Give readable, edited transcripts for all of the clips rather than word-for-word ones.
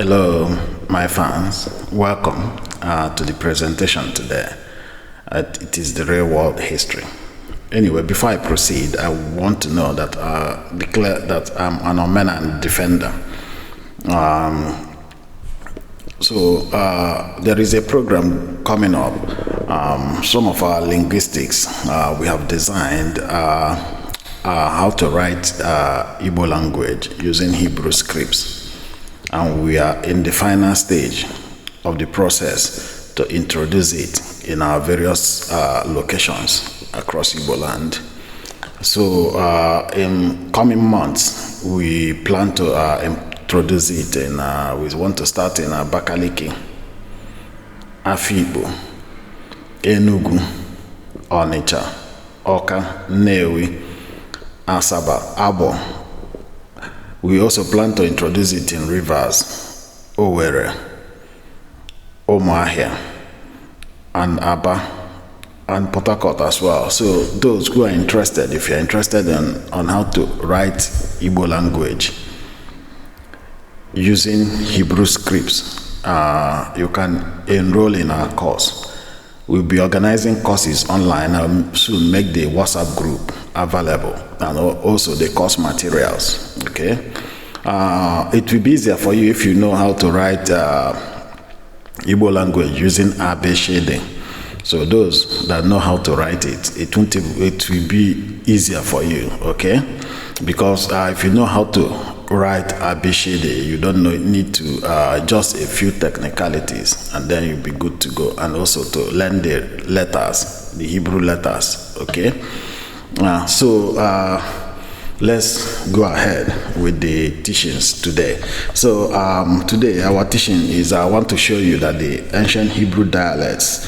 Hello, my fans. Welcome to the presentation today. It is the real world history. Anyway, before I proceed, I want to know that declare that I'm an Omenan defender. There is a program coming up. Some of our linguistics we have designed how to write Igbo language using Hebrew scripts. And we are in the final stage of the process to introduce it in our various locations across Igbo land. So in coming months, we plan to introduce it in, we want to start in Abakaliki, Afikpo, Enugu, Onitsha, Awka, Nnewi, Asaba, Abo. We also plan to introduce it in rivers, Owerri, Umuahia, and Aba, and Port Harcourt as well. So those who are interested, if you're interested on how to write Igbo language using Hebrew scripts, you can enroll in our course. We'll be organizing courses online and soon make the WhatsApp group available and also the course materials. Okay, it will be easier for you if you know how to write Igbo language using Abeshede. So those that know how to write it, it will be easier for you. Okay, because if you know how to write Abeshede, you don't need to just a few technicalities, and then you'll be good to go. And also to learn the letters, the Hebrew letters. Okay. Let's go ahead with the teachings today. So today our teaching is I want to show you that the ancient Hebrew dialects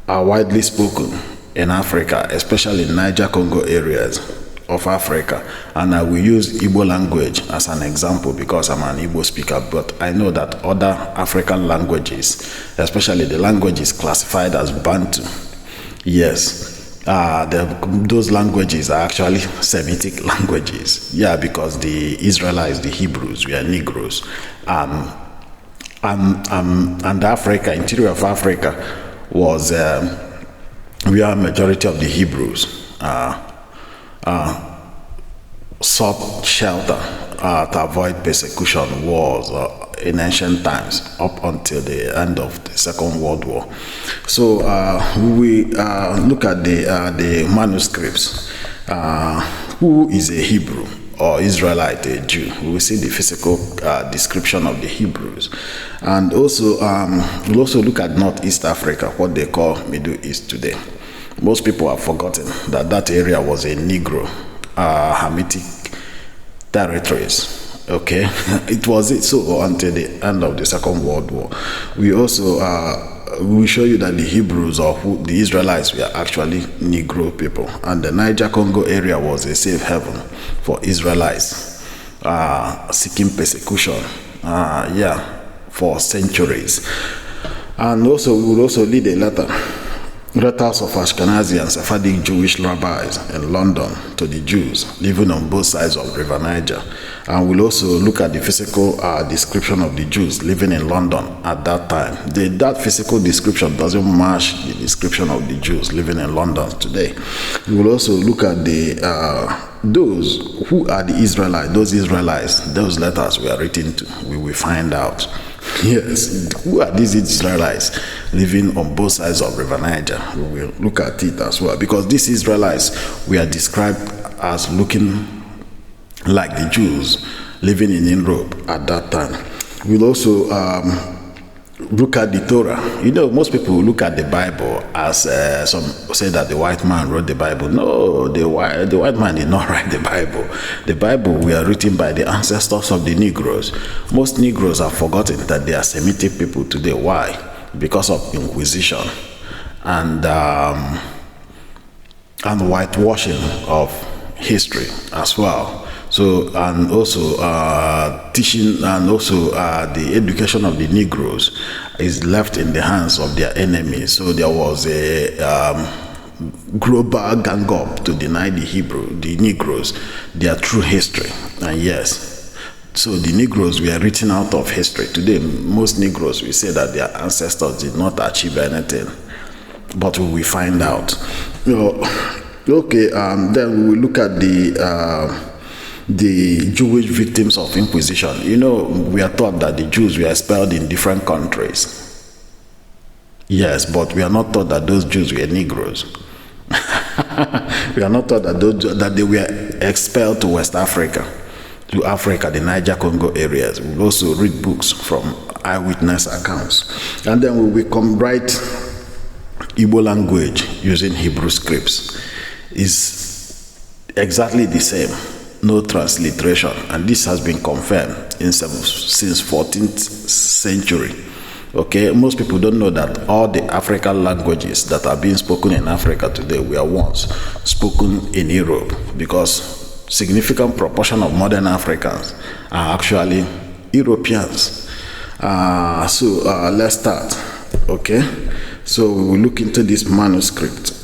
are widely spoken in Africa, especially in Niger-Congo areas of Africa, and I will use Igbo language as an example because I'm an Igbo speaker, but I know that other African languages, especially the languages classified as Bantu, yes, those languages are actually Semitic languages. Yeah, because the Israelites, the Hebrews, we are Negroes. And Africa, interior of Africa, was where majority of the Hebrews sought shelter to avoid persecution, wars in ancient times up until the end of the Second World War. So we look at the manuscripts. Who is a Hebrew or Israelite, a Jew? We will see the physical description of the Hebrews. And also we'll also look at Northeast Africa, what they call Middle East today. Most people have forgotten that that area was a Negro Hamitic territories. Okay, it was it so until the end of the Second World War. We also will show you that the Hebrews or the Israelites were actually Negro people, and the Niger-Congo area was a safe haven for Israelites seeking persecution. For centuries. And also we will also lead a letters of Ashkenazi and Sephardic Jewish rabbis in London to the Jews living on both sides of River Niger. And we'll also look at the physical description of the Jews living in London at that time. That physical description doesn't match the description of the Jews living in London today. We will also look at those who are the Israelites, those letters were written to. We will find out. Yes, who are these Israelites living on both sides of River Niger? We will look at it as well, because these Israelites were described as looking like the Jews living in Europe at that time. We'll also look at the Torah. You know, most people look at the Bible as some say that the white man wrote the Bible. No, the white man did not write the Bible. The Bible were written by the ancestors of the Negroes. Most Negroes have forgotten that they are Semitic people today. Why? Because of Inquisition and whitewashing of history as well. So, and also teaching, and also the education of the Negroes is left in the hands of their enemies. So there was a global gang up to deny the Negroes their true history. And yes, So the Negroes were written out of history. Today, most Negroes will say that their ancestors did not achieve anything, but we will find out. Okay, then we will look at the Jewish victims of Inquisition. We are taught that the Jews were expelled in different countries. Yes, but we are not taught that those Jews were Negroes. We are not taught that they were expelled to West Africa, to Africa, the Niger-Congo areas. We also read books from eyewitness accounts. And then we will write Igbo language using Hebrew scripts. Is exactly the same, no transliteration, and this has been confirmed since 14th century. Okay, most people don't know that all the African languages that are being spoken in Africa today were once spoken in Europe, because significant proportion of modern Africans are actually Europeans. Let's start. Okay, so we will look into this manuscript.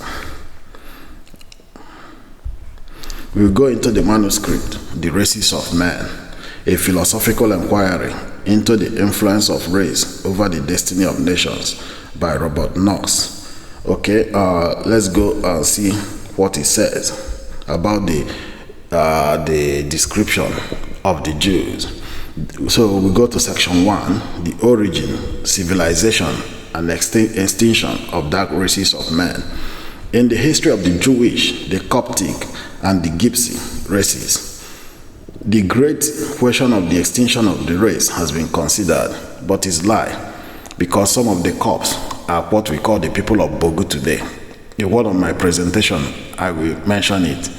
We will go into the manuscript, The Races of Man, a philosophical inquiry into the influence of race over the destiny of nations by Robert Knox. Okay, let's go and see what it says about the description of the Jews. So we go to section 1, the origin, civilization, and extinction of dark races of men. In the history of the Jewish, the Coptic, and the Gypsy races, the great question of the extinction of the race has been considered, but is lie, because some of the Copts are what we call the people of Bogu today. In one of my presentation, I will mention it.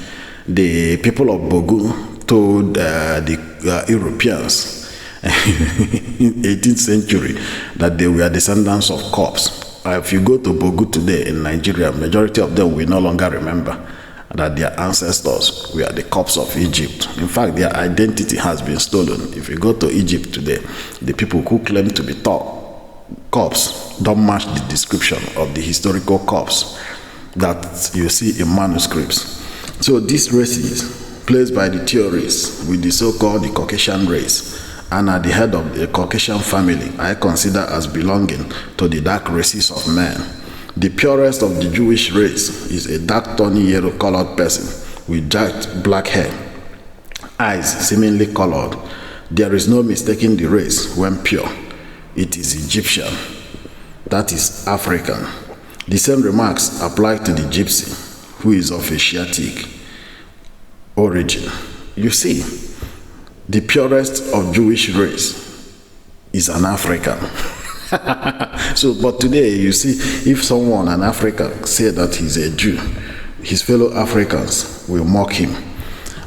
The people of Bogu told the Europeans in 18th century that they were descendants of Copts. If you go to Bogu today in Nigeria, majority of them will no longer remember that their ancestors were the Copts of Egypt. In fact, their identity has been stolen. If you go to Egypt today, the people who claim to be Copts don't match the description of the historical Copts that you see in manuscripts. So these races, placed by the theorists with the so-called the Caucasian race, and at the head of the Caucasian family, I consider as belonging to the dark races of men. The purest of the Jewish race is a dark tawny yellow-colored person with jet black hair, eyes seemingly colored. There is no mistaking the race when pure. It is Egyptian, that is African. The same remarks apply to the Gypsy, who is of Asiatic origin. You see, the purest of Jewish race is an African. But today, you see, if someone, an African, say that he's a Jew, his fellow Africans will mock him.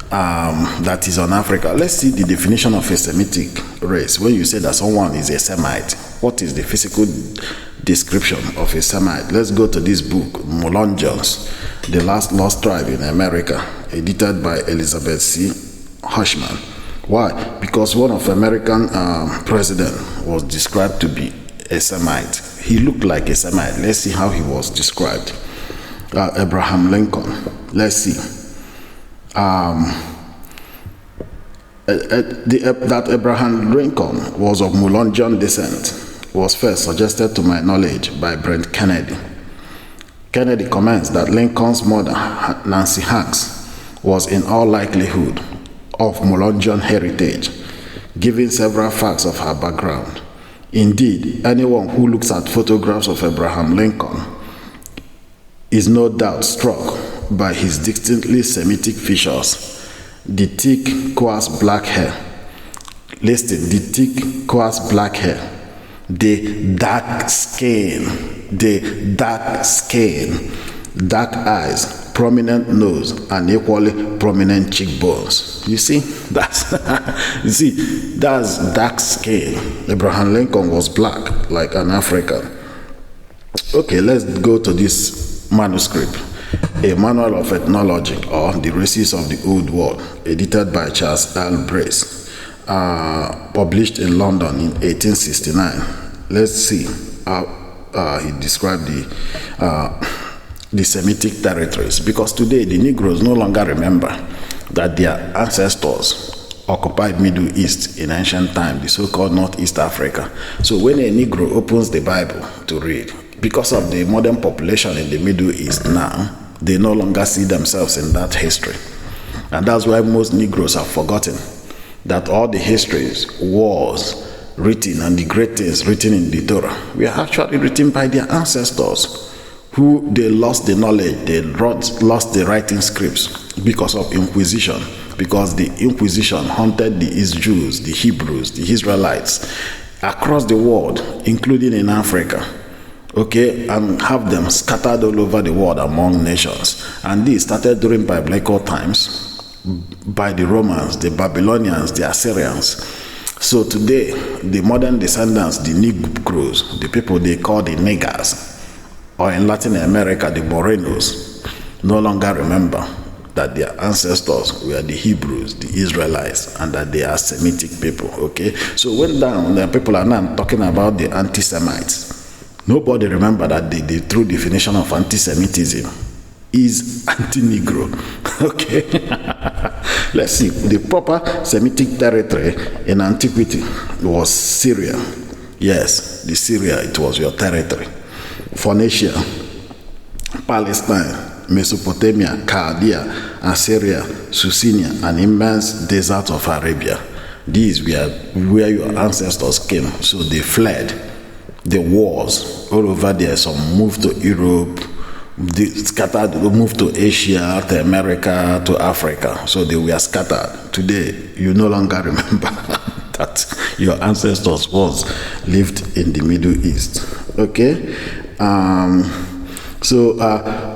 That is on Africa. Let's see the definition of a Semitic race. When you say that someone is a Semite, what is the physical description of a Semite? Let's go to this book, Molongians, The Last Lost Tribe in America, edited by Elizabeth C. Hushman. Why? Because one of American president was described to be a Semite. He looked like a Semite. Let's see how he was described. Abraham Lincoln. Let's see. That Abraham Lincoln was of Mulongian descent was first suggested to my knowledge by Brent Kennedy. Kennedy comments that Lincoln's mother, Nancy Hanks, was in all likelihood of Mulongian heritage, giving several facts of her background. Indeed, anyone who looks at photographs of Abraham Lincoln is no doubt struck by his distinctly Semitic features, the thick, coarse black hair. Listen, the thick, coarse black hair, the dark skin, dark eyes, prominent nose, and equally prominent cheekbones. You see, that's dark skin. Abraham Lincoln was black, like an African. Okay, let's go to this manuscript, A Manual of Ethnology, or The Races of the Old World, edited by Charles L. Brace, published in London in 1869. Let's see how he described the Semitic territories, because today the Negroes no longer remember that their ancestors occupied Middle East in ancient time, the so-called Northeast Africa. So when a Negro opens the Bible to read, because of the modern population in the Middle East now, they no longer see themselves in that history. And that's why most Negroes have forgotten that all the histories, wars written, and the great things written in the Torah were actually written by their ancestors, who they lost the knowledge, they lost the writing scripts because of Inquisition, because the Inquisition hunted the Jews, the Hebrews, the Israelites across the world, including in Africa, okay, and have them scattered all over the world among nations. And this started during biblical times by the Romans, the Babylonians, the Assyrians. So today, the modern descendants, the Negroes, the people they call the niggers, or in Latin America, the Morenos, no longer remember that their ancestors were the Hebrews, the Israelites, and that they are Semitic people, okay? So when down, the people are now talking about the anti-Semites. Nobody remember that the true definition of anti-Semitism is anti-Negro, okay? Let's see, the proper Semitic territory in antiquity was Syria. Yes, the Syria, it was your territory. Phoenicia, Palestine, Mesopotamia, Chaldea, Assyria, Susinia, and immense desert of Arabia. These were where your ancestors came, so they fled the wars all over there. Some moved to Europe, they scattered, moved to Asia, to America, to Africa. So they were scattered. Today, you no longer remember that your ancestors lived in the Middle East. Okay?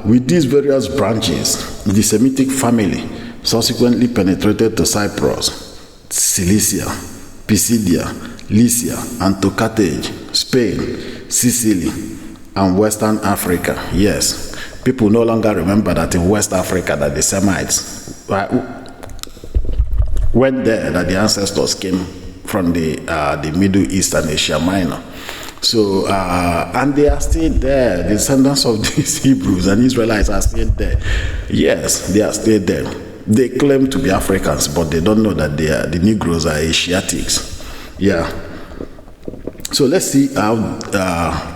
With these various branches, the Semitic family subsequently penetrated to Cyprus, Cilicia, Pisidia, Lycia, and to Carthage, Spain, Sicily, and Western Africa. Yes, people no longer remember that in West Africa that the Semites went there, that the ancestors came from the Middle East and Asia Minor. So, and they are still there. The descendants of these Hebrews and Israelites are still there. Yes, they are still there. They claim to be Africans, but they don't know that the Negroes are Asiatics. Yeah. So let's see how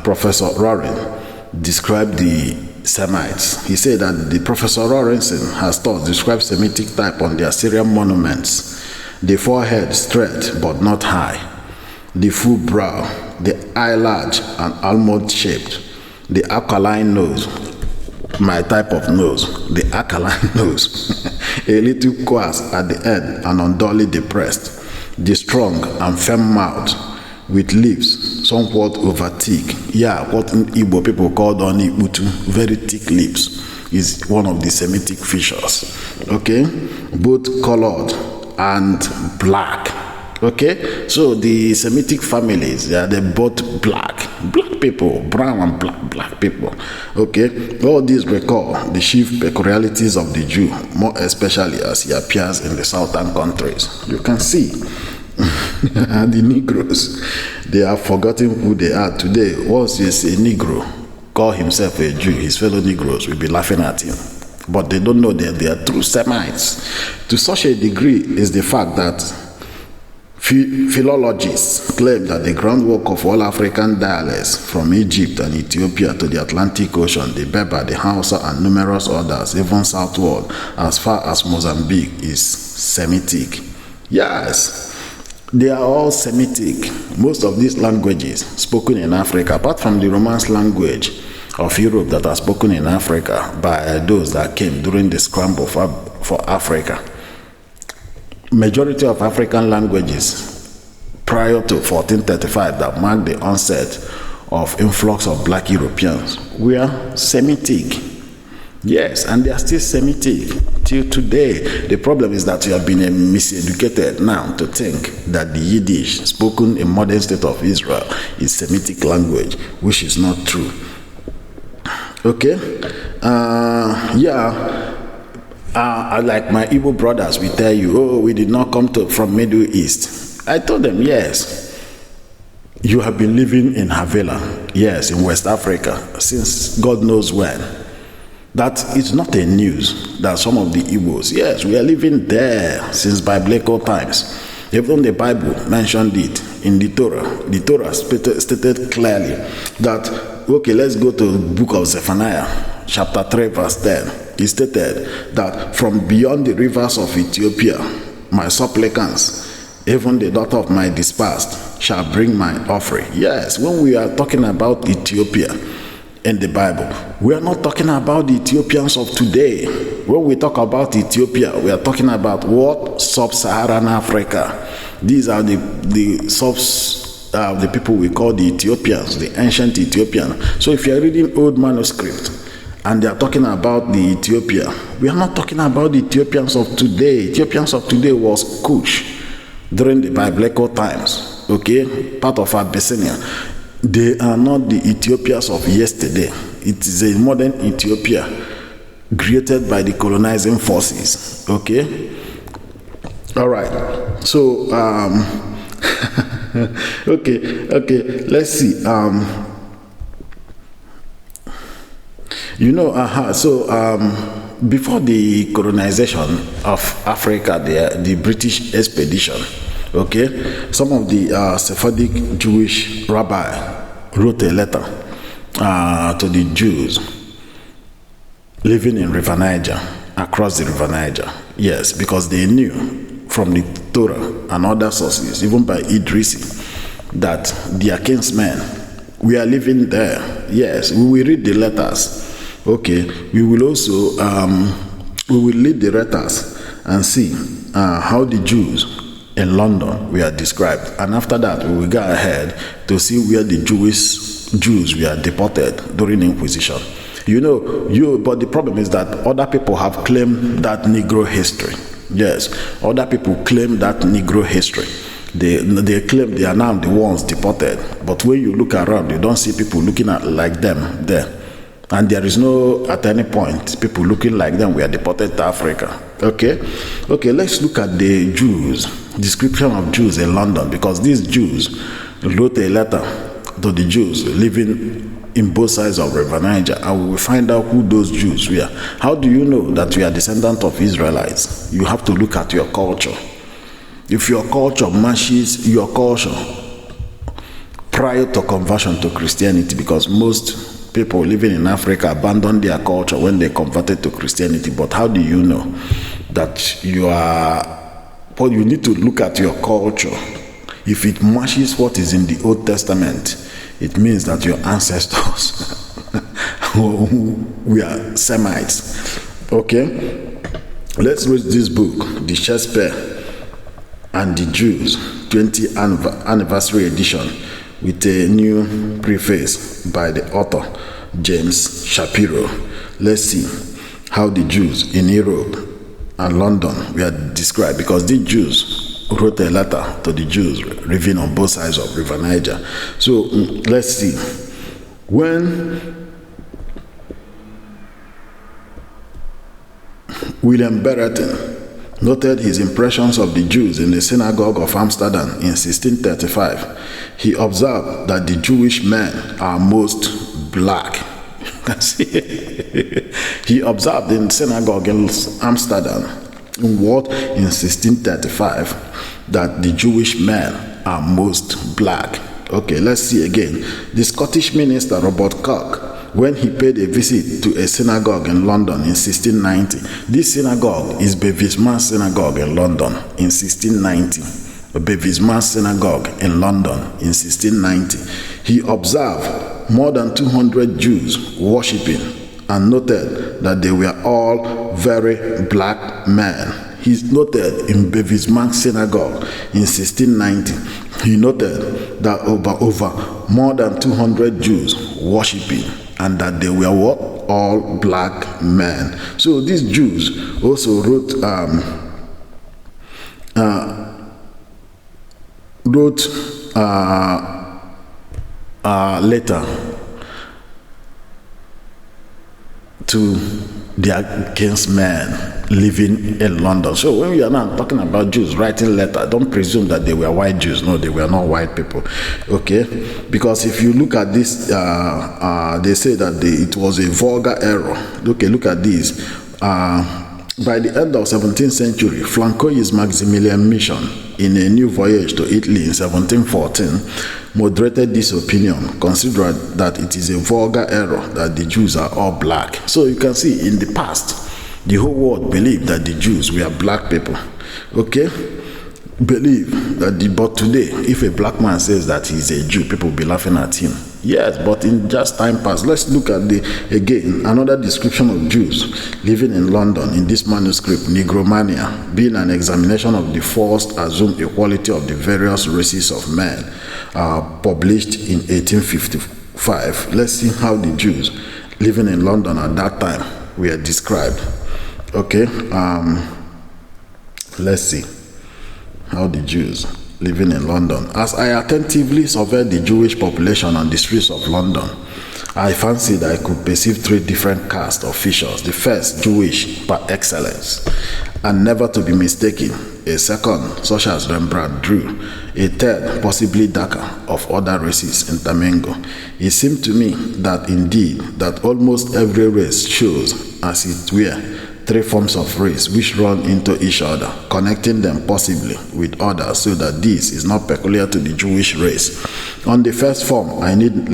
Professor Rorin described the Semites. He said that the Professor Rorinson has taught described Semitic type on the Assyrian monuments. The forehead straight but not high. The full brow, the eye large and almond shaped, the aquiline nose, my type of nose, the aquiline nose, a little coarse at the end and unduly depressed, the strong and firm mouth with lips somewhat over thick. Yeah, what Igbo people call Oni Utu, very thick lips, is one of the Semitic features. Okay, both colored and black. Okay, so the Semitic families, they're both black people, brown and black people. Okay, all these recall the chief peculiarities of the Jew, more especially as he appears in the southern countries. You can see the Negroes, they have forgotten who they are today. Once you see a Negro call himself a Jew, his fellow Negroes will be laughing at him. But they don't know that they are true Semites. To such a degree is the fact that philologists claim that the groundwork of all African dialects from Egypt and Ethiopia to the Atlantic Ocean, the Berber, the Hausa, and numerous others, even southward as far as Mozambique, is Semitic. Yes, they are all Semitic. Most of these languages spoken in Africa, apart from the Romance language of Europe that are spoken in Africa by those that came during the scramble for Africa, majority of African languages prior to 1435 that marked the onset of influx of black Europeans were Semitic. Yes, and they are still Semitic till today. The problem is that you have been miseducated now to think that the Yiddish spoken in modern state of Israel is Semitic language, which is not true. Okay? Like my Igbo brothers will tell you, oh, we did not come from Middle East. I told them, yes, you have been living in Havela, yes, in West Africa, since God knows when. that it's not a news that some of the Igbos, yes, we are living there since biblical times. Even the Bible mentioned it in the Torah. The Torah stated clearly that, okay, let's go to the book of Zephaniah, chapter 3, verse 10. It stated that from beyond the rivers of Ethiopia, my supplicants, even the daughter of my dispersed, shall bring my offering. Yes, when we are talking about Ethiopia in the Bible, we are not talking about the Ethiopians of today. When we talk about Ethiopia, we are talking about what? Sub-Saharan Africa. These are the people we call the Ethiopians, the ancient Ethiopians. So if you are reading old manuscript and they are talking about the Ethiopia, we are not talking about the Ethiopians of today. Ethiopians of today was Kush during the biblical times, okay, part of Abyssinia. They are not the Ethiopians of yesterday. It is a modern Ethiopia created by the colonizing forces, okay. All right, so okay, let's see. Before the colonization of Africa, the British expedition, okay, some of the Sephardic Jewish rabbi wrote a letter to the Jews living in River Niger, across the River Niger. Yes, because they knew from the Torah and other sources, even by Idrisi, that their kinsmen, we are living there. Yes, we will read the letters. Okay, we will also we will read the letters and see how the Jews in London were described, and after that we will go ahead to see where the Jews were deported during Inquisition. But the problem is that other people have claimed that Negro history. Yes, other people claim that Negro history. They claim they are now the ones deported, but when you look around, you don't see people looking at like them there. And there is no, at any point, people looking like them were deported to Africa. Okay, let's look at the Jews, description of Jews in London, because these Jews wrote a letter to the Jews living in both sides of River Niger, and we will find out who those Jews were. How do you know that you are descendant of Israelites? You have to look at your culture. If your culture matches your culture prior to conversion to Christianity, because most people living in Africa abandoned their culture when they converted to Christianity. But how do you know that you are? Well, you need to look at your culture. If it matches what is in the Old Testament, it means that your ancestors we are Semites. Okay, let's read this book, the Shakespeare and the Jews 20th anniversary edition, with a new preface by the author James Shapiro. Let's see how the Jews in Europe and London were described, because the Jews wrote a letter to the Jews living on both sides of River Niger. So let's see. When William Brereton noted his impressions of the Jews in the synagogue of Amsterdam in 1635, he observed that the Jewish men are most black. He observed in synagogue in Amsterdam in 1635 that the Jewish men are most black. Okay, let's see again. The Scottish minister Robert Cook, when he paid a visit to a synagogue in London in 1690. This synagogue is Bevis Man's Synagogue in London in 1690. Bevis Man's Synagogue in London in 1690. He observed more than 200 Jews worshipping and noted that they were all very black men. He noted in Bevis Man's Synagogue in 1690, he noted that over more than 200 Jews worshipping, and that they were what? All black men. So these Jews also wrote letter to their kinsmen living in London. So when we are now talking about Jews writing letter, don't presume that they were white Jews. No, they were not white people. Okay, because if you look at this, they say that it was a vulgar error. Okay, look at this. By the end of 17th century, Francois Maximilian mission in a new voyage to Italy in 1714 moderated this opinion, considering that it is a vulgar error that the Jews are all black. So you can see in the past, the whole world believed that the Jews were black people. Okay? Believe that but today, if a black man says that he's a Jew, people will be laughing at him. Yes, but in just time past, let's look at again another description of Jews living in London in this manuscript, Nigromania, being an examination of the false assumed equality of the various races of men, published in 1855. Let's see how the Jews living in London at that time were described. Okay, let's see how the Jews living in London. As I attentively surveyed the Jewish population on the streets of London, I fancied I could perceive three different castes of features. The first, Jewish par excellence, and never to be mistaken. A second, such as Rembrandt drew. A third, possibly darker, of other races intermingle. It seemed to me that indeed, that almost every race shows, as it were, three forms of race which run into each other, connecting them possibly with others, so that this is not peculiar to the Jewish race. On the first form, I need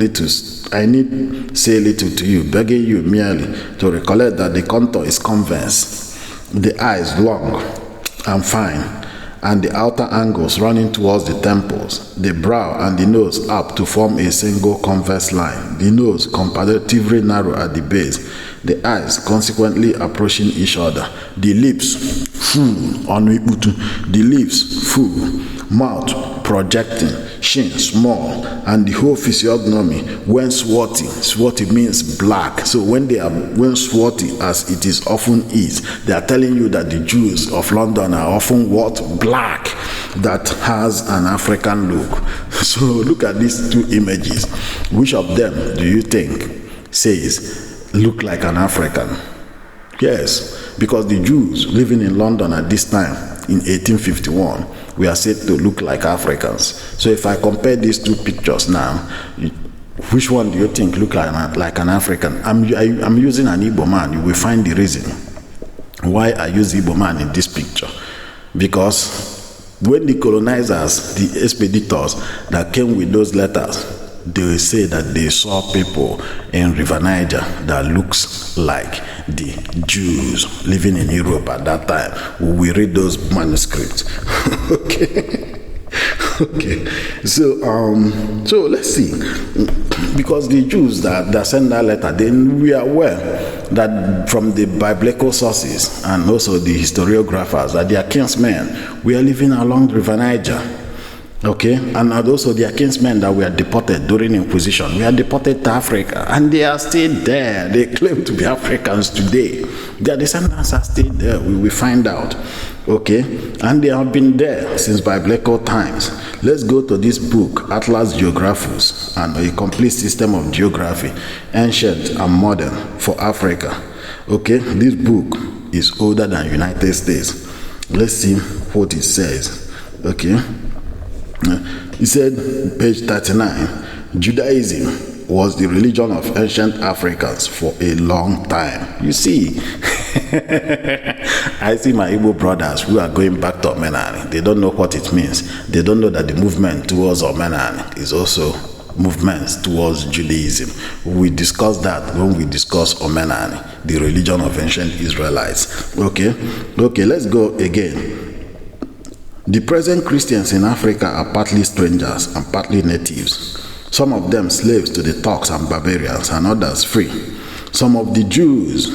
say little to you, begging you merely to recollect that the contour is convex, the eyes long and fine, and the outer angles running towards the temples, the brow and the nose up to form a single convex line, the nose comparatively narrow at the base, the eyes consequently approaching each other, the lips full, the lips full, mouth projecting, chin small, and the whole physiognomy when swarthy means black. So when swarthy, as it is often is, they are telling you that the Jews of London are often what? Black, that has an African look. So look at these two images. Which of them do you think says look like an African? Yes, because the Jews living in London at this time in 1851 were said to look like Africans. So if I compare these two pictures now, which one do you think look like an African? I'm using an Igbo man. You will find the reason why I use Igbo man in this picture. Because when the colonizers, the expeditors that came with those letters, they say that they saw people in River Niger that looks like the Jews living in Europe at that time. We read those manuscripts. Okay. So let's see. Because the Jews that sent that letter, then we are aware that from the biblical sources and also the historiographers that their kinsmen were living along the River Niger. Okay, and also their kinsmen that were deported during Inquisition were deported to Africa, and they are still there. They claim to be Africans today. Their descendants are still there. We will find out. Okay, and they have been there since biblical times. Let's go to this book, Atlas Geographus, and a complete system of geography, ancient and modern, for Africa. Okay, this book is older than United States. Let's see what it says. Okay. He said, page 39, Judaism was the religion of ancient Africans for a long time. You see, I see my Igbo brothers who are going back to Omenani. They don't know what it means. They don't know that the movement towards Omenani is also movements towards Judaism. We discuss that when we discuss Omenani, the religion of ancient Israelites. Okay, let's go again. The present Christians in Africa are partly strangers and partly natives. Some of them slaves to the Turks and barbarians, and others free. Some of the Jews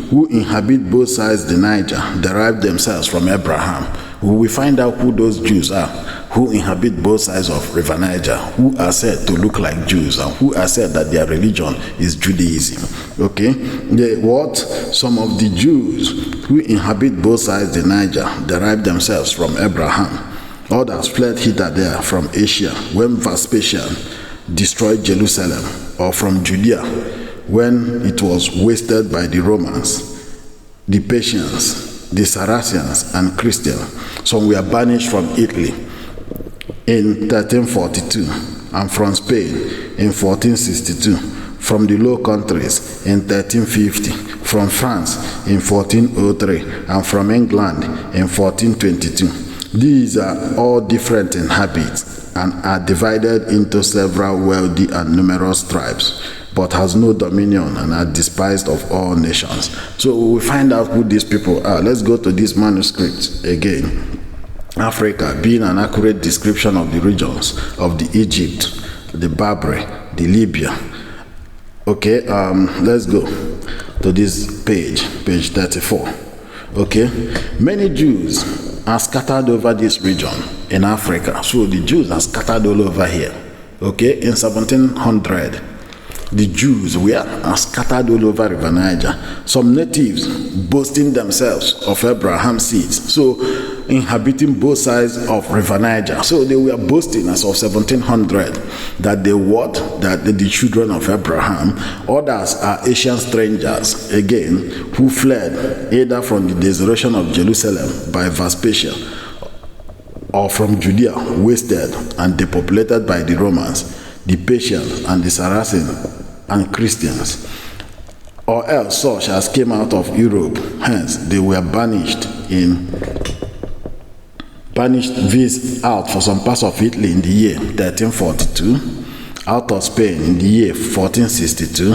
who inhabit both sides of the Niger derive themselves from Abraham. We will find out who those Jews are who inhabit both sides of River Niger, who are said to look like Jews and who are said that their religion is Judaism. Okay? Some of the Jews who inhabit both sides of the Niger derive themselves from Abraham. Others fled hither there from Asia when Vespasian destroyed Jerusalem, or from Judea when it was wasted by the Romans, the Persians, the Saracens, and Christians. Some were banished from Italy in 1342 and from Spain in 1462, from the Low Countries in 1350, from France in 1403, and from England in 1422. These are all different in habits and are divided into several wealthy and numerous tribes, but has no dominion and are despised of all nations. So we find out who these people are. Let's go to this manuscript again. Africa being an accurate description of the regions of the Egypt, the Barbary, the Libya. Okay, let's go to this page 34. Okay, many Jews are scattered over this region in Africa. So the Jews are scattered all over here. Okay, in 1700, the Jews were scattered all over River Niger. Some natives boasting themselves of Abraham's seeds, so inhabiting both sides of River Niger. So they were boasting as of 1700 that they were the children of Abraham. Others are Asian strangers, again, who fled either from the desolation of Jerusalem by Vespasian or from Judea, wasted and depopulated by the Romans, the Persians, and the Saracens, and Christians, or else such as came out of Europe. Hence, they were banished this out for some parts of Italy in the year 1342, out of Spain in the year 1462,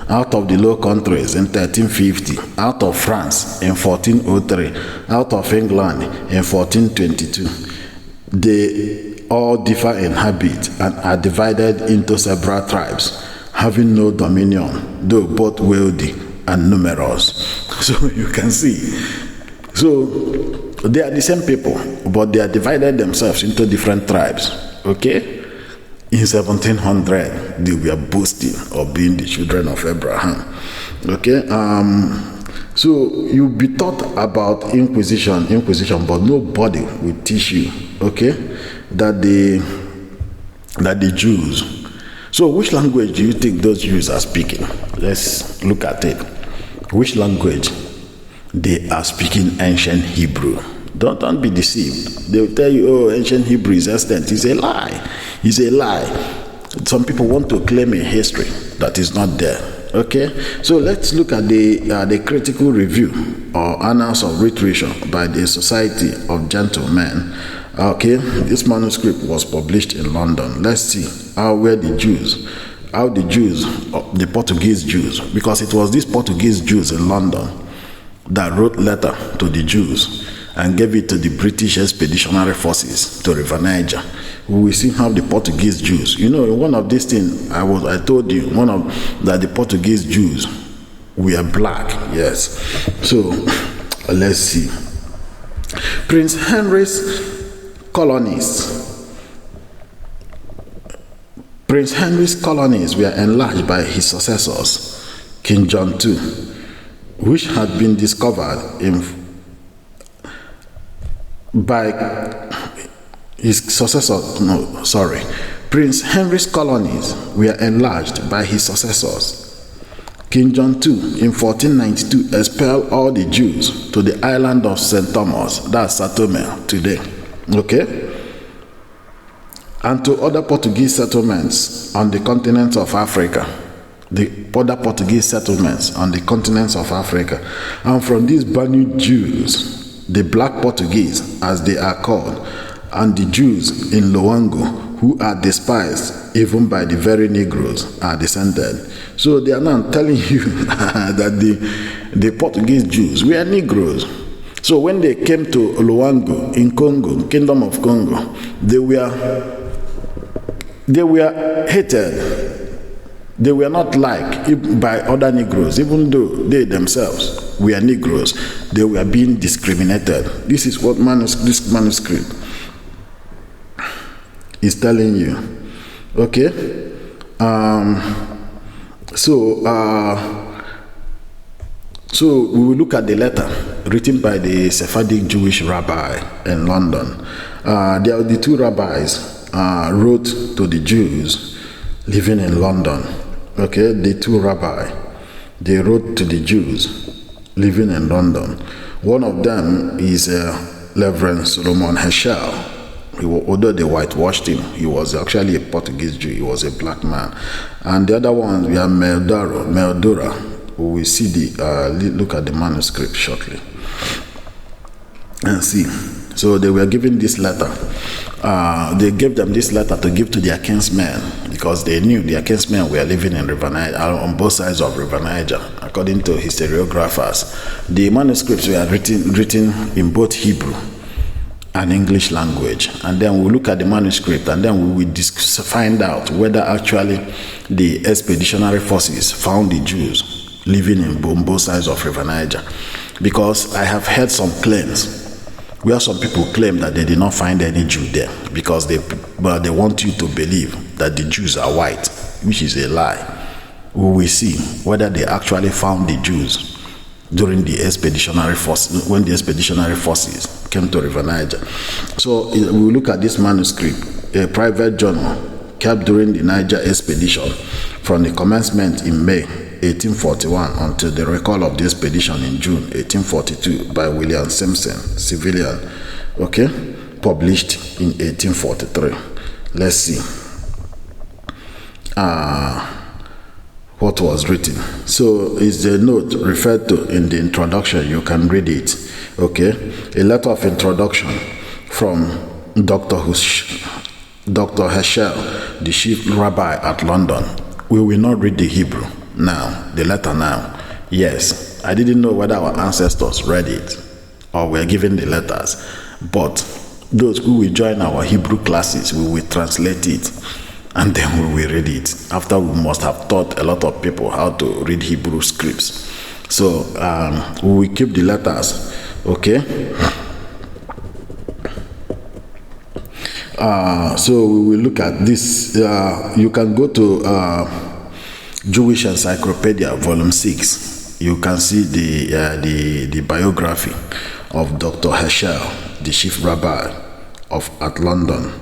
out of the Low Countries in 1350, out of France in 1403, out of England in 1422. They all differ in habit and are divided into several tribes, having no dominion, though both wealthy and numerous. So you can see. So they are the same people, but they are divided themselves into different tribes. Okay? In 1700, they were boasting of being the children of Abraham. Okay? So you'll be taught about Inquisition, but nobody will teach you, okay, that the Jews. So which language do you think those Jews are speaking? Let's look at it. Which language? They are speaking ancient Hebrew. Don't be deceived. They will tell you, oh, ancient Hebrew is extant. It's a lie. It's a lie. Some people want to claim a history that is not there. Okay, so let's look at the critical review or annals of literature by the Society of Gentlemen. Okay, this manuscript was published in London. Let's see how the Portuguese Jews, because it was these Portuguese Jews in London that wrote letter to the Jews and gave it to the British Expeditionary Forces to River Niger. We will see how the Portuguese Jews, one of these things I told you, that the Portuguese Jews were black, yes. So let's see. Prince Henry's colonies were enlarged by his successors, King John II, which had been discovered Prince Henry's colonies were enlarged by his successors. King John II in 1492 expelled all the Jews to the island of St. Thomas, that's Sao Tome today, okay, and to other Portuguese settlements on the continent of Africa. And from these banished Jews, the black Portuguese, as they are called, and the Jews in Luango, who are despised even by the very Negroes, are descended. So they are now telling you that the Portuguese Jews were Negroes. So when they came to Luango in Congo, Kingdom of Congo, they were hated. They were not liked by other Negroes, even though they themselves were Negroes. They were being discriminated. This is what this manuscript is telling you. Okay? So we will look at the letter written by the Sephardic Jewish rabbi in London. There are the two rabbis wrote to the Jews living in London. okay, the two rabbi, they wrote to the Jews living in London. One of them is Reverend Solomon Heschel. Although they whitewashed him, he was actually a Portuguese Jew. He was a black man. And the other one, we have Meldora. We will see look at the manuscript shortly and see. So they were given this letter. They gave them this letter to give to their kinsmen because they knew their kinsmen were living in River Niger, on both sides of River Niger. According to historiographers, the manuscripts were written in both Hebrew and English language. And then we'll look at the manuscript and then we will find out whether actually the expeditionary forces found the Jews living in both sides of River Niger. Because I have heard some claims where some people claim that they did not find any Jew there because they want you to believe that the Jews are white, which is a lie. We will see whether they actually found the Jews during the expeditionary force, when the expeditionary forces came to River Niger. So we will look at this manuscript, a private journal kept during the Niger expedition from the commencement in May 1841 until the recall of the expedition in June 1842 by William Simpson, civilian, okay, published in 1843. Let's see what was written. So is the note referred to in the introduction. You can read it, okay. A letter of introduction from Dr. Heschel, the chief rabbi at London. We will not read the Hebrew now, the letter now. Yes, I didn't know whether our ancestors read it or were given the letters, but those who will join our Hebrew classes, we will translate it and then we will read it. After we must have taught a lot of people how to read Hebrew scripts. So we will keep the letters, okay? So we will look at this. You can go to Jewish Encyclopedia, Volume 6. You can see the biography of Dr. Heschel, the chief rabbi at London.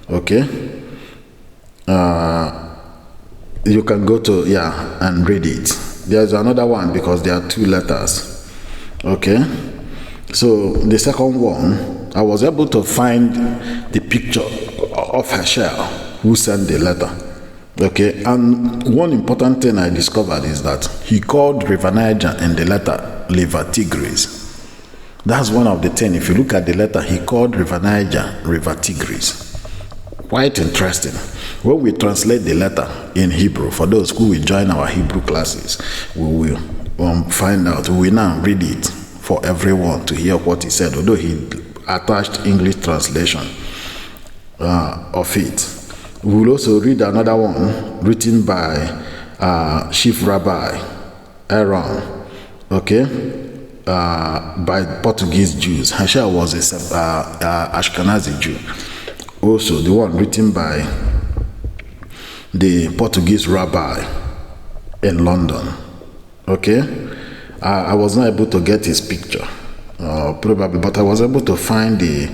Okay. You can go to and read it. There's another one because there are two letters. Okay. So the second one, I was able to find the picture of Heschel who sent the letter. Okay, and one important thing I discovered is that he called River Niger in the letter River Tigris. That's one of the things. If you look at the letter, he called River Niger River Tigris. Quite interesting. When we translate the letter in Hebrew, for those who will join our Hebrew classes, we will find out. We will now read it for everyone to hear what he said, although he attached English translation of it. We will also read another one written by Chief Rabbi Aaron, okay, by Portuguese Jews. Heschel was a Ashkenazi Jew. Also, the one written by the Portuguese rabbi in London, okay. I was not able to get his picture, probably, but I was able to find the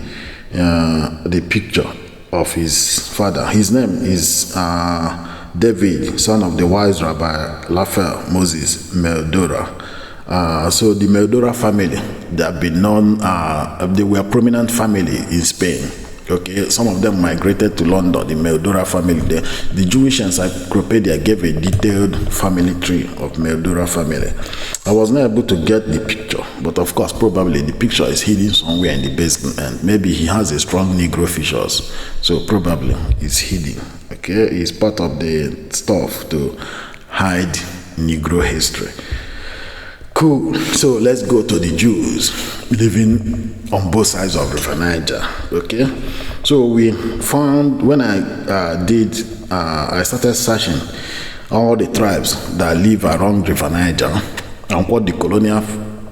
picture of his father. His name is David, son of the wise Rabbi Raphael Moses Meldora. So the Meldora family, they have been known, they were a prominent family in Spain. Okay, some of them migrated to London, the Meldora family. The Jewish Encyclopedia gave a detailed family tree of Meldora family. I was not able to get the picture, but of course, probably the picture is hidden somewhere in the basement. Maybe he has a strong Negro features, so probably it's hidden. Okay, it's part of the stuff to hide Negro history. Cool. So let's go to the Jews living on both sides of River Niger. Okay. So we found, when I started searching all the tribes that live around River Niger and what the colonial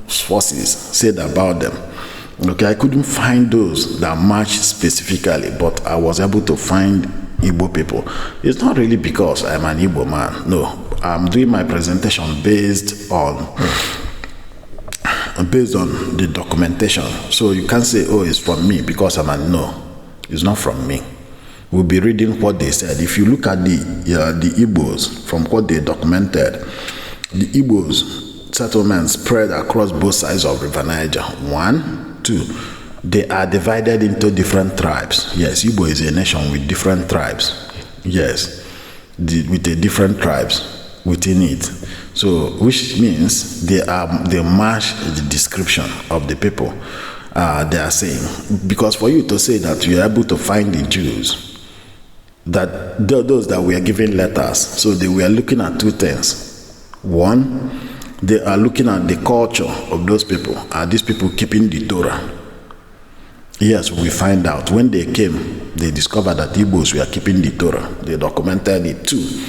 forces said about them. Okay, I couldn't find those that matched specifically, but I was able to find Igbo people. It's not really because I'm an Igbo man. No, I'm doing my presentation based on the documentation. So you can't say, oh, it's from me because I'm a no. It's not from me. we'll be reading what they said. If you look at the Igbos, from what they documented, the Igbos settlements spread across both sides of River Niger. 1, 2, they are divided into different tribes. Yes, Igbo is a nation with different tribes. Yes, with the different tribes within it. So, which means they match the description of the people they are saying. Because for you to say that you are able to find the Jews, that those that were given letters, so they were looking at two things. One, they are looking at the culture of those people. Are these people keeping the Torah? Yes, we find out. When they came, they discovered that Igbos were keeping the Torah. They documented it too.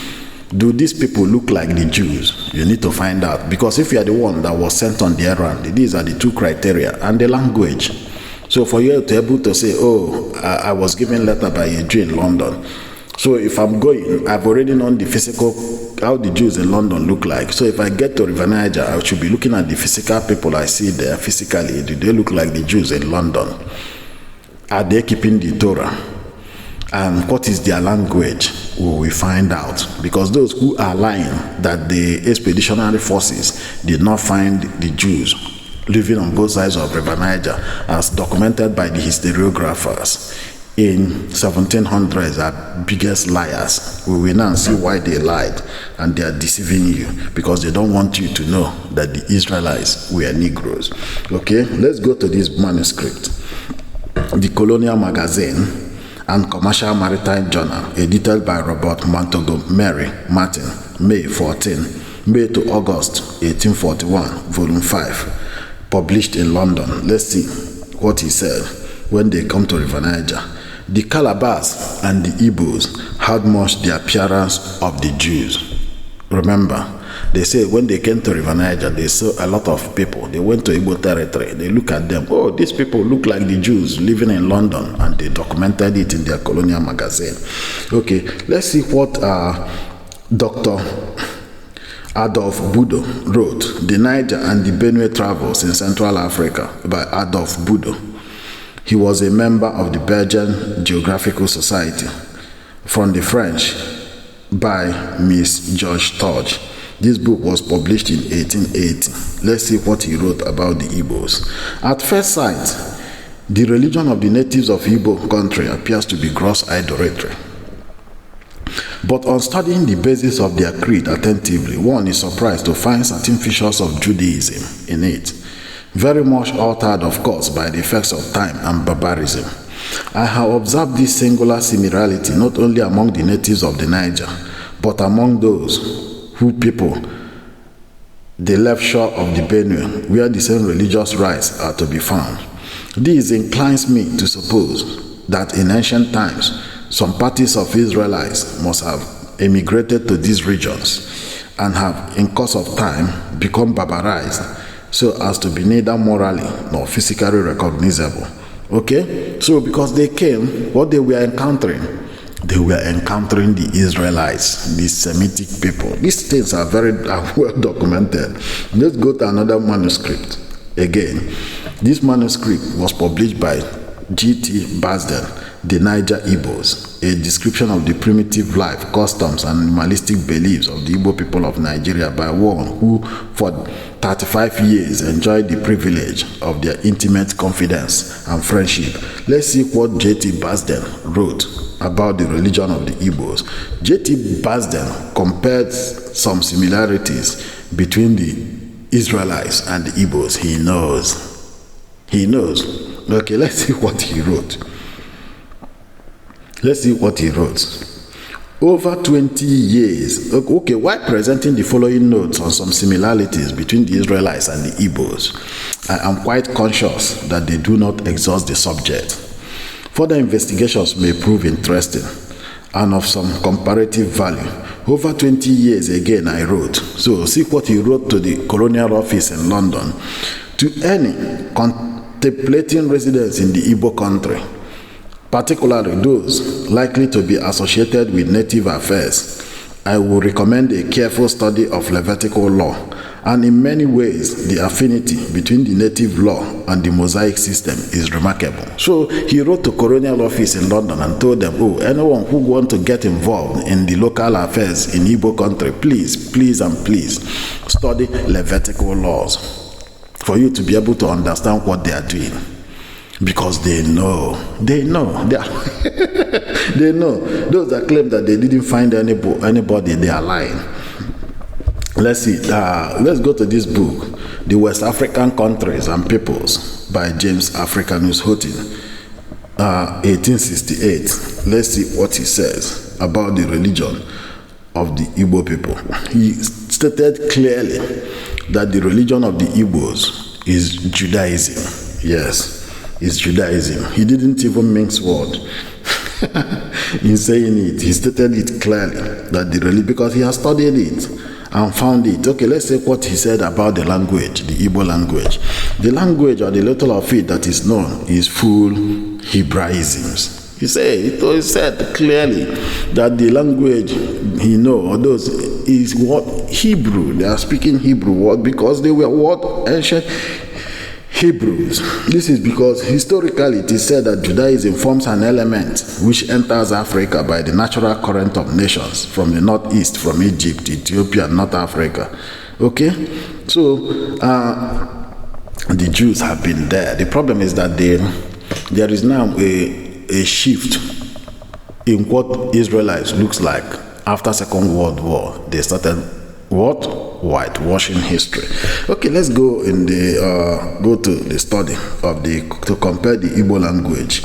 Do these people look like the Jews? You need to find out. Because if you are the one that was sent on the errand, these are the two criteria. And the language. So for you to be able to say, oh, I was given letter by a Jew in London. So if I'm going, I've already known the physical, how the Jews in London look like. So if I get to River Niger, I should be looking at the physical people I see there physically. Do they look like the Jews in London? Are they keeping the Torah? And what is their language? Will we find out? Because those who are lying that the expeditionary forces did not find the Jews living on both sides of River Niger, as documented by the historiographers in 1700s, are biggest liars. We will now see why they lied, and they are deceiving you because they don't want you to know that the Israelites were Negroes. Okay, let's go to this manuscript. The Colonial Magazine and Commercial Maritime Journal, edited by Robert Montgomery Martin, May 14, May to August 1841, Volume 5, published in London. Let's see what he said when they come to River Niger. The Calabars and the Igbos had much the appearance of the Jews. Remember, they say when they came to River Niger, they saw a lot of people. They went to Igbo territory. They look at them. Oh, these people look like the Jews living in London. And they documented it in their colonial magazine. Okay, let's see what Dr. Adolf Budo wrote. The Niger and the Benue Travels in Central Africa by Adolf Budo. He was a member of the Belgian Geographical Society. From the French by Miss George Torch. This book was published in 1880. Let's see what he wrote about the Igbos. At first sight, the religion of the natives of Igbo country appears to be gross idolatry. But on studying the basis of their creed attentively, one is surprised to find certain features of Judaism in it, very much altered, of course, by the effects of time and barbarism. I have observed this singular similarity not only among the natives of the Niger, but among those who people the left shore of the Benue, where the same religious rites are to be found. This inclines me to suppose that in ancient times, some parties of Israelites must have emigrated to these regions and have, in course of time, become barbarized so as to be neither morally nor physically recognizable. Okay? So because they came, what they were encountering? They were encountering the Israelites, the Semitic people. These things are very well documented. Let's go to another manuscript. Again, this manuscript was published by G.T. Basden, The Niger Igbos, a description of the primitive life, customs, and animalistic beliefs of the Igbo people of Nigeria by one who, for 35 years, enjoyed the privilege of their intimate confidence and friendship. Let's see what J.T. Basden wrote about the religion of the Igbos. J.T. Basden compared some similarities between the Israelites and the Igbos. He knows. Okay, let's see what he wrote. Over 20 years. Okay, while presenting the following notes on some similarities between the Israelites and the Igbos, I am quite conscious that they do not exhaust the subject. Further investigations may prove interesting and of some comparative value. Over 20 years again I wrote. So see what he wrote to the Colonial Office in London. To any contemplating residents in the Igbo country, particularly those likely to be associated with native affairs, I will recommend a careful study of Levitical law And in many ways, the affinity between the native law and the mosaic system is remarkable. So he wrote to colonial office in London and told them, oh, anyone who want to get involved in the local affairs in Igbo country, please and please study Levitical laws for you to be able to understand what they are doing. Because they know, they know. Those that claim that they didn't find anybody, they are lying. Let's see. Let's go to this book, The West African Countries and Peoples by James Africanus Houghton, 1868. Let's see what he says about the religion of the Igbo people. He stated clearly that the religion of the Igbos is Judaism. Yes, it's Judaism. He didn't even mince words in saying it. He stated it clearly that the religion, because he has studied it and found it. Okay, let's say what he said about the language, the Igbo language. The language, or the little of it that is known, is full Hebraisms. He said clearly that the language he knows, or those, is what? Hebrew. They are speaking Hebrew. What? Because they were what? Ancient Hebrews. This is because historically it is said that Judaism forms an element which enters Africa by the natural current of nations from the northeast, from Egypt, Ethiopia, and North Africa. Okay? So, the Jews have been there. The problem is that there is now a shift in what Israelites looks like after Second World War. They started what? Whitewashing history. Okay, let's go in the go to the study of to compare the Igbo language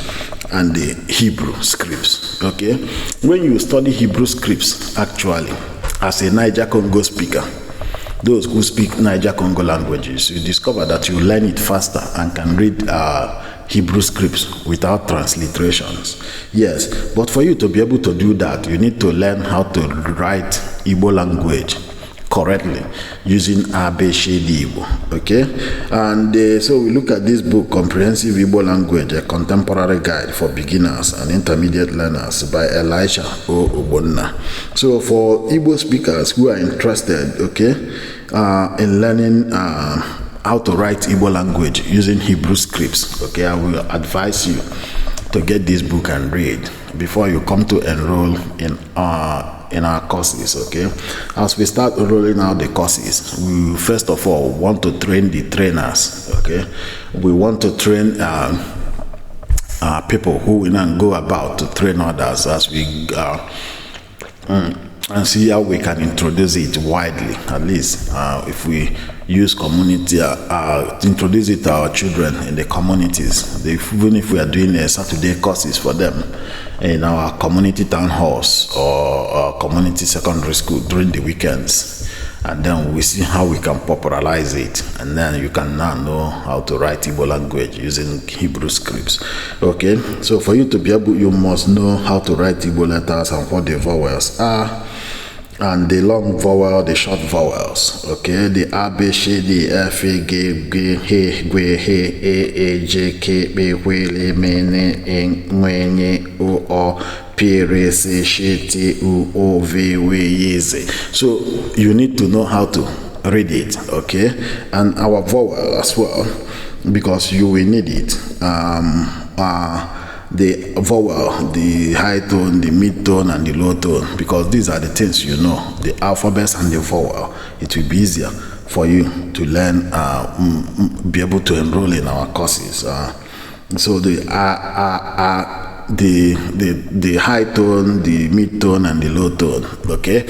and the Hebrew scripts. Okay, when you study Hebrew scripts, actually, as a Niger-Congo speaker, those who speak Niger-Congo languages, you discover that you learn it faster and can read Hebrew scripts without transliterations. Yes, but for you to be able to do that, you need to learn how to write Igbo language correctly using Abeshedi Igbo. Okay, and so we look at this book, Comprehensive Igbo Language, a Contemporary Guide for Beginners and Intermediate Learners by Elisha O. Ogbonna. So for Igbo speakers who are interested, okay, in learning how to write Igbo language using Hebrew scripts, okay, I will advise you to get this book and read before you come to enroll in our courses. Okay, as we start rolling out the courses, we first of all want to train the trainers. Okay, we want to train people who will then go about to train others as we and see how we can introduce it widely. At least if we use community, introduce it to our children in the communities. Even if we are doing Saturday courses for them in our community town halls or community secondary school during the weekends, and then we see how we can popularize it, and then you can now know how to write Igbo language using Hebrew scripts. Okay, so for you to be able, you must know how to write Igbo letters and what the vowels are, and the long vowel, the short vowels. Okay, the A, B, C, D, F, E, G, G, H, G, H, A, J, K, B, W, L, M, N, N, N, O, O, P, R, S, Sh, T, U, O, V, W, Z. So you need to know how to read it. Okay, and our vowel as well, because you will need it. The vowel, the high tone, the mid tone, and the low tone, because these are the things you know, the alphabets and the vowel. It will be easier for you to learn, be able to enroll in our courses. So the high tone, the mid tone, and the low tone. Okay.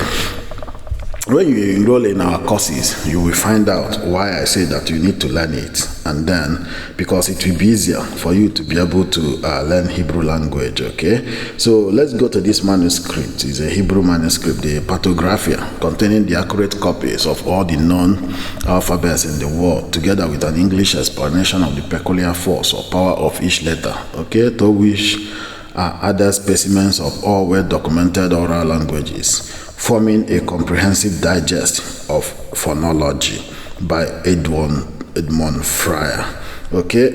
When you enroll in our courses, you will find out why I say that you need to learn it, and then because it will be easier for you to be able to learn Hebrew language. Okay, so let's go to this manuscript. It's a Hebrew manuscript, the Patographia, containing the accurate copies of all the known alphabets in the world, together with an English explanation of the peculiar force or power of each letter. Okay, to which are other specimens of all well-documented oral languages, forming a comprehensive digest of phonology by Edmond Fryer. Okay,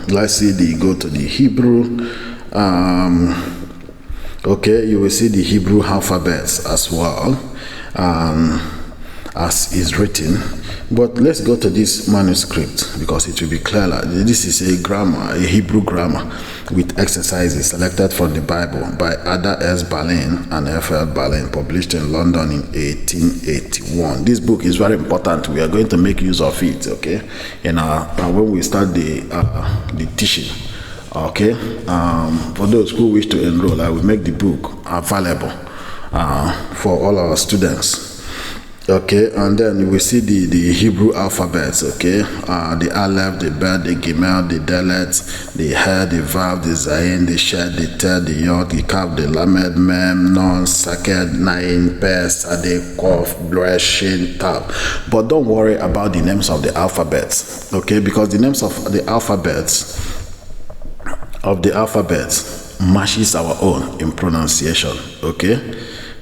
let's see go to the Hebrew. Okay, you will see the Hebrew alphabets as well. as is written. But let's go to this manuscript because it will be clearer. This is a grammar, a Hebrew grammar with exercises selected from the Bible by Ada S. Berlin and F.L. Berlin, published in London in 1881. This book is very important. We are going to make use of it, okay, in when we start the teaching. Okay, for those who wish to enroll, I will make the book available for all our students. Okay, and then we see the Hebrew alphabets. Okay, the Aleph, the Bet, the Gimel, the dialects, the He, the Vav, the Zayin, the Shed, the Ted, the Yod, the Kaf, the Lamed, Mem, Nun, Saked, Nain, Pes, Sadek, Kof, Blesh, Shin, Tab. But don't worry about the names of the alphabets. Okay, because the names of the alphabets matches our own in pronunciation. Okay,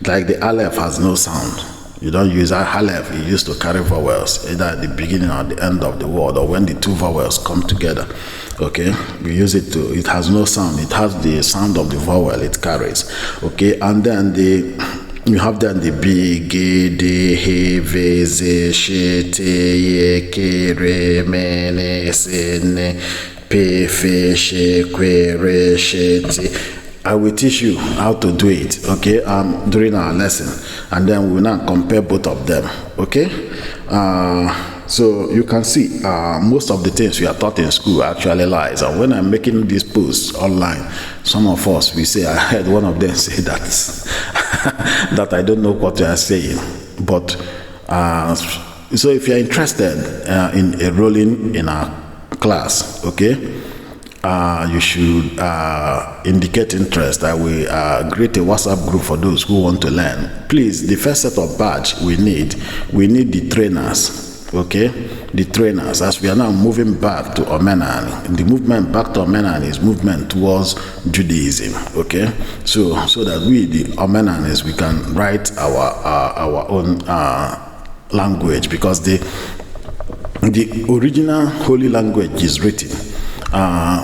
like the Aleph has no sound. You don't use Aleph. You used to carry vowels either at the beginning or the end of the word, or when the two vowels come together. Okay, we use it to. It has no sound. It has the sound of the vowel it carries. Okay, and then you have then the B, G, D, H, V, Z, Sh, T, Y, K, R, M, N, S, N, P, F, Sh, Q, R, Sh, T. I will teach you how to do it, okay, during our lesson, and then we will now compare both of them, okay. So you can see most of the things we are taught in school actually lies. And when I'm making these posts online, some of us, we say, I heard one of them say that that I don't know what you are saying. But so if you're interested in enrolling in our class, okay, you should indicate interest. I will create a WhatsApp group for those who want to learn. Please, the first set of badge we need the trainers. Okay, the trainers, as we are now moving back to Omenani. The movement back to Omenani is movement towards Judaism. Okay, so that we, the Omenanis, we can write our own language, because the original holy language is written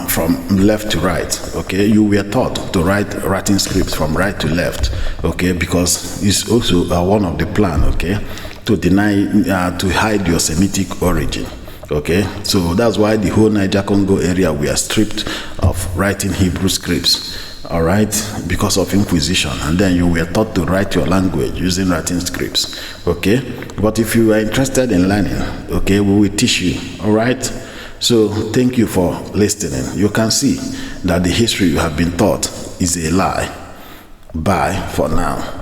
from left to right. Okay, you were taught to write writing scripts from right to left. Okay, because it's also one of the plan. Okay, to deny to hide your Semitic origin. Okay, so that's why the whole Niger-Congo area we are stripped of writing Hebrew scripts. All right, because of Inquisition, and then you were taught to write your language using writing scripts. Okay, but if you are interested in learning, okay, we will teach you. All right. So thank you for listening. You can see that the history you have been taught is a lie. Bye for now.